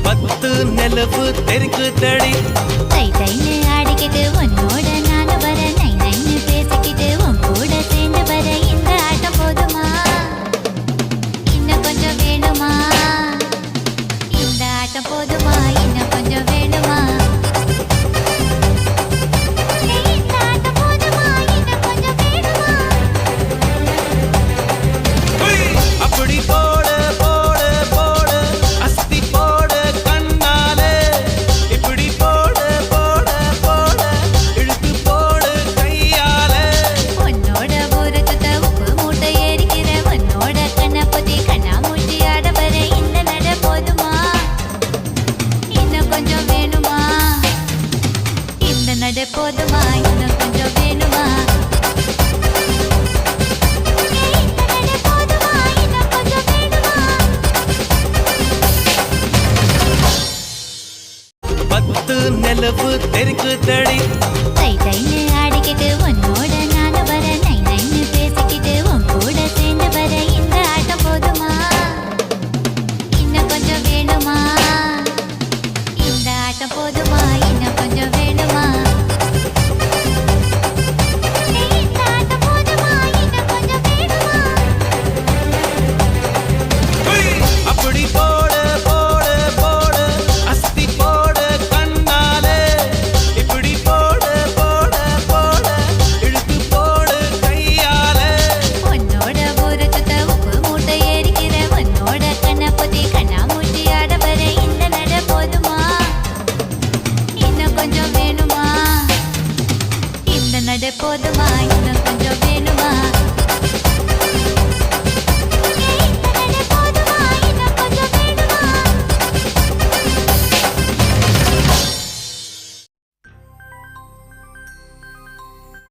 பத்து நிலவு தெருக்கு தடி தை தைன்னு ஆடிக்கிட்டு உன்னோட நானு வர நை நைன்னு பேசிக்கிட்டு உன் கூட சேர்ந்து வர இந்த ஆட்டம் போதுமா இன்னும் கொஞ்சம் வேணுமா இந்த ஆட்டம் போதுமா இன்னும் கொஞ்சம் வேணுமா இந்த ஆட்டம் போதுமா இன்னும் கொஞ்சம் வேணுமா அப்படி போடு போடு போடு அஸ்தி போடு கண்ணாலே இப்படி போடு போடு போடு இழுத்து போடு கையாலே உன்னோட ஊரத்துக்கு உப்பு மூட்டை ஏறிக்கிற உன்னோட கண்ணை பத்தி கண்ணா மூட்டி ஆட வர இந்த நட போதுமா இன்னும் கொஞ்சம் வேணுமா இந்த நட போதுமா இன்னும் கொஞ்சம் வேணுமா இந்த நட போதுமா இன்னும் கொஞ்சம் வேணுமா பத்து நிலவு தெருக்கு தடி தை தைன்னு ஆடிக்கிட்டு உன்னோட நானு வர நை நைன்னு பேசிக்கிட்டு உன் கூட சேர்ந்து வர இந்த ஆட்டம் போதுமா இன்னும் கொஞ்சம் வேணுமா இந்த ஆட்டம் போதுமா